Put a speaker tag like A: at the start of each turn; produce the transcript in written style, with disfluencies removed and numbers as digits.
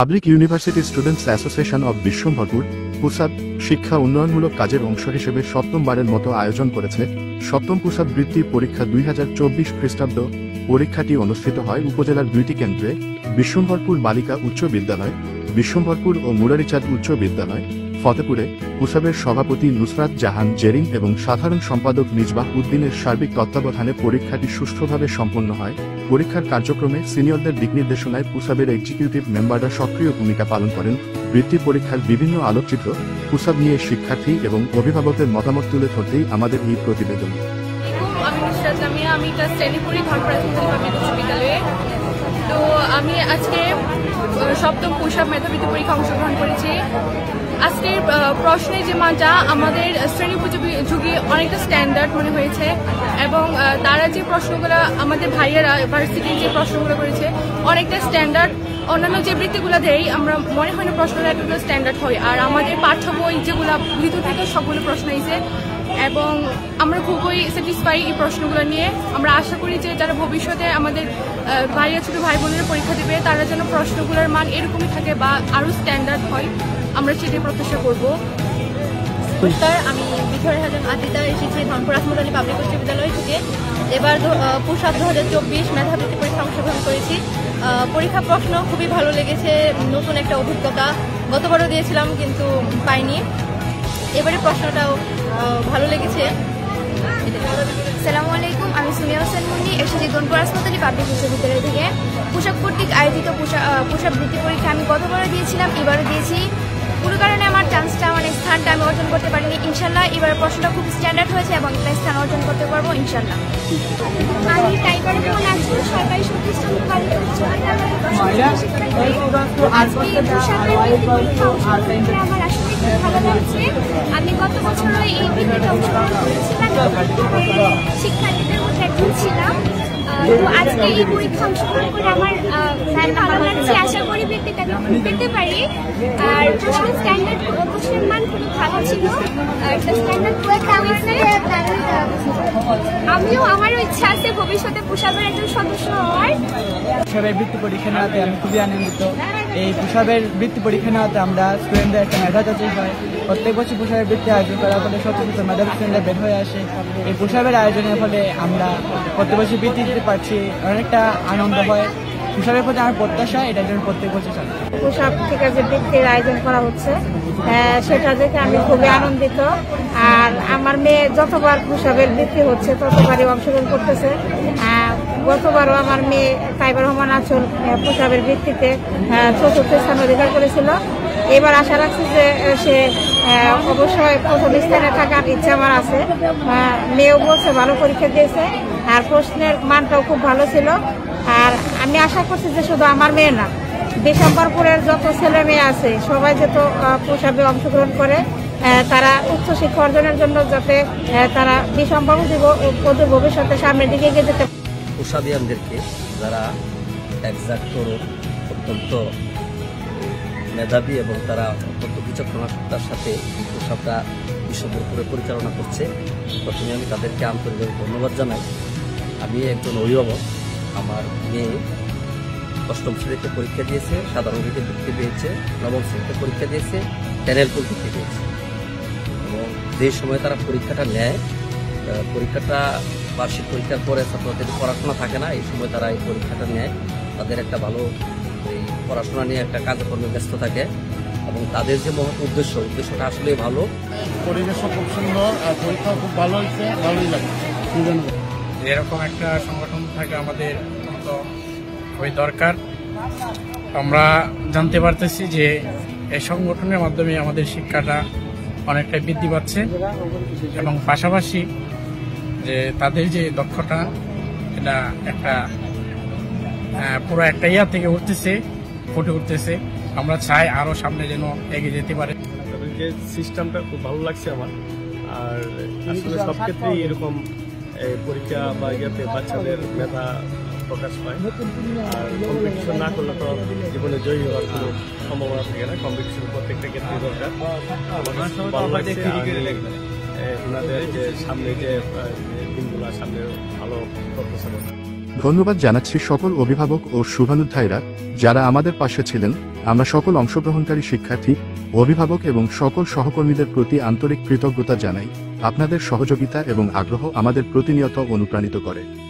A: Public university students association of Bishwambharpur পুসাব শিক্ষা উন্নয়নমূলক কাজের অংশ হিসেবে সপ্তমবারের মতো আয়োজন করেছে সপ্তম পুসাব বৃত্তি পরীক্ষা 2024 খ্রিস্টাব্দ। পরীক্ষাটি অনুষ্ঠিত হয় উপজেলার 2টি কেন্দ্রে, বিশ্বম্ভরপুর বালিকা উচ্চ বিদ্যালয়, বিশ্বম্ভরপুর ও মুরারিচাঁদ উচ্চ বিদ্যালয়, ফতেপুরে। পুসাবের সভাপতি নুসরাত জাহান জেরিন এবং সাধারণ সম্পাদক মিজবাহ উদ্দিনের সার্বিক তত্ত্বাবধানে পরীক্ষাটি সুষ্ঠুভাবে সম্পন্ন হয়। পরীক্ষার কার্যক্রমে সিনিয়রদের দিক নির্দেশনায় পুসাবের এক্সিকিউটিভ মেম্বাররা সক্রিয় ভূমিকা পালন করেন। বৃত্তি পরীক্ষার বিভিন্ন আলোকচিত্র, পুসাব নিয়ে শিক্ষার্থী এবং অভিভাবকদের মতামত তুলে ধরতেই আমাদের এই প্রতিবেদন।
B: আমি শ্রেণী পড়ি ধনপুরা পাবলিক উচ্চ বিদ্যালয়ে। তো আমি আজকে সপ্তম পুসাব মেধাবৃত্তি পরীক্ষা অংশগ্রহণ করেছি। আজকের প্রশ্নে যে মানটা আমাদের শ্রেণী উপযোগী অনেকটা স্ট্যান্ডার্ড মনে হয়েছে এবং তারা যে প্রশ্নগুলো আমাদের ভাইয়েরা ভার্সিটির যে প্রশ্নগুলো করেছে অনেকটা স্ট্যান্ডার্ড। অন্যান্য যে বৃত্তিগুলো দেয় আমরা মনে হয় না প্রশ্নটা এতটা স্ট্যান্ডার্ড হয়, আর আমাদের পাঠ্য বই যেগুলো ভিতর থেকে সবগুলো প্রশ্ন হয়েছে এবং আমরা খুবই স্যাটিসফাই এই প্রশ্নগুলো নিয়ে। আমরা আশা করি যে যারা ভবিষ্যতে আমাদের ভাইয়া ছোট ভাই বোনেরা পরীক্ষা দেবে তারা যেন প্রশ্নগুলোর মান এরকমই থাকে বা আরও স্ট্যান্ডার্ড হয়, আমরা সেটাই প্রত্যাশা করব।
C: নমস্কার, আমি বিথরে হাজার আতিতা এসেছি ধনপুর আসমত আলী পাবলিক উচ্চ বিদ্যালয় থেকে। এবার পুসাব 2024 মেধাবৃত্তি পরীক্ষা অংশগ্রহণ করেছি। পরীক্ষা প্রশ্ন খুবই ভালো লেগেছে, নতুন একটা অভিজ্ঞতা। গতবারও দিয়েছিলাম কিন্তু পাইনি, এবারে প্রশ্নটাও ভালো লেগেছে।
D: আসসালামু আলাইকুম, আমি সুনিয়া হোসেন মুন্নি এসেছি ধনপুর আসমত আলী পাবলিক উচ্চ বিদ্যালয় থেকে। পোশাক কর্তৃক আয়োজিত পোশাক বৃত্তি পরীক্ষা আমি গতবারও দিয়েছিলাম, এবারও দিয়েছি। কোনো কারণে আমার চান্সটা স্থানটা আমি অর্জন করতে পারিনি। ইনশাল্লাহ এবার প্রশ্নটা খুব স্ট্যান্ডার্ড হয়েছে এবং একটা স্থান অর্জন করতে পারবো ইনশাল্লাহ।
E: আমি টাইগার বোন আছি সরকারি প্রতিষ্ঠান বালিকা উচ্চ বিদ্যালয়। আমার আসলে খুব ভালো লাগছে। আমি গত বছর এই বৃত্তিতে অংশগ্রহণ করেছিলাম, শিক্ষার্থীদের মধ্যে একজন ছিলাম। তো আজকে এই পরীক্ষা অংশগ্রহণ করে আমার ভালো লাগছে। আশা করি বৃত্তিটা পেতে পারি। আর প্রশ্নের স্ট্যান্ডার্ড প্রশ্নের মান খুবই ভালো ছিল। আমারও ইচ্ছা আছে ভবিষ্যতে পুসাবের একজন সদস্য হওয়ার।
F: পুসাবের বৃত্তি পরীক্ষা নেওয়াতে আমি খুবই আনন্দিত। এই পুসাবের বৃত্তি পরীক্ষা নেওয়াতে আমরা স্টুডেন্টদের একটা মেধা যাচাই হয়। প্রত্যেক বছর পুসাবের বৃত্তি আয়োজন করার ফলে শত শত মেধাবী স্টুডেন্টরা বের হয়ে আসে। এই পুসাবের আয়োজনের ফলে আমরা প্রত্যেক বছর বৃত্তি দিতে পারছি, অনেকটা আনন্দ হয়। পুসাবের প্রতি আমার প্রত্যাশা এটার জন্য প্রত্যেক বছর চলে।
G: পুসাব থেকে যে বৃত্তির আয়োজন করা হচ্ছে সেটা দেখে আমি খুবই আনন্দিত। আর আমার মেয়ে যতবার পুসাবের বৃত্তি হচ্ছে ততবারই অংশগ্রহণ করতেছে। গতবারও আমার মেয়ে তাইবার রহমান আঁচল পুসাবের বৃত্তিতে 4র্থ স্থান অধিকার করেছিল। এবার আশা রাখছি যে সে অবশ্যই প্রথম স্থানে থাকার ইচ্ছা আমার আছে। মেয়েও বলছে ভালো পরীক্ষা দিয়েছে, আর প্রশ্নের মানটাও খুব ভালো ছিল। আর আমি আশা করছি যে শুধু আমার মেয়ে না, বিশ্বম্ভরপুরের যত ছেলে মেয়ে আছে সবাই যত পুসাবে অংশগ্রহণ করে তারা উচ্চশিক্ষা অর্জনের জন্য যাতে তারা বিশ্বম্ভরপুর ভবিষ্যতে সামনের দিকে এগিয়ে যেতে।
H: পুসাবিয়ানদেরকে যারা এক্সাক্ট তরুণ, অত্যন্ত মেধাবী এবং তারা অত্যন্ত বিচক্ষণতার সাথে পুসাবটা বিশ্বম্ভরপুরে পরিচালনা করছে, প্রথমে আমি তাদেরকে আন্তরিকভাবে ধন্যবাদ জানাই। আমি একজন অভিভাবক, আমার মেয়ে 8ম শ্রেণীতে পরীক্ষা দিয়েছে, সাধারণ গ্রেডে বৃত্তি পেয়েছে, 9ম শ্রেণীতে পরীক্ষা দিয়েছে, 10 বৃত্তি পেয়েছে। এবং যে সময় তারা পরীক্ষাটা নেয়, পরীক্ষাটা বার্ষিক পরীক্ষার পরে ছাত্রদের পড়াশোনা থাকে না, এই সময় তারা এই পরীক্ষাটা নেয়। তাদের একটা ভালো এই পড়াশোনা নিয়ে একটা কাজকর্মে ব্যস্ত থাকে এবং তাদের যে মহৎ উদ্দেশ্যটা আসলে ভালো।
I: পরিবেশও খুব সুন্দর আর পরীক্ষাও খুব ভালো হয়েছে, ভালোই লাগে।
J: এরকম একটা সংগঠন থাকে আমাদের অত্যন্ত খুবই দরকার। আমরা জানতে পারতেছি যে এই সংগঠনের মাধ্যমে আমাদের শিক্ষাটা অনেকটাই বৃদ্ধি পাচ্ছে এবং পাশাপাশি যে তাদের যে দক্ষতা এটা একটা পুরো একটা ইয়া থেকে ফুটে উঠতেছে। আমরা চাই আরো সামনে যেন এগিয়ে যেতে পারে।
I: তাদেরকে সিস্টেমটা খুব ভালো লাগছে আমার। আর আসলে সব ক্ষেত্রেই এরকম পরীক্ষা বা ইয়াতে বাচ্চাদের মেধা প্রকাশ পায়। আর কম্পিটিশন না করলে তো জীবনে জয়ী হওয়ার কোনো সম্ভাবনা থাকে না। কম্পিটিশন প্রত্যেকটা ক্ষেত্রে দরকার। ভালো লাগছে ওনাদের যে সামনে যে দিনগুলো সামনে ভালো প্রত্যাশা।
A: ধন্যবাদ জানাচ্ছি সকল অভিভাবক ও শুভানুধ্যায়ীরা যারা আমাদের পাশে ছিলেন। আমরা সকল অংশগ্রহণকারী শিক্ষার্থী, অভিভাবক এবং সকল সহকর্মীদের প্রতি আন্তরিক কৃতজ্ঞতা জানাই। আপনাদের সহযোগিতা এবং আগ্রহ আমাদের প্রতিনিয়ত অনুপ্রাণিত করে।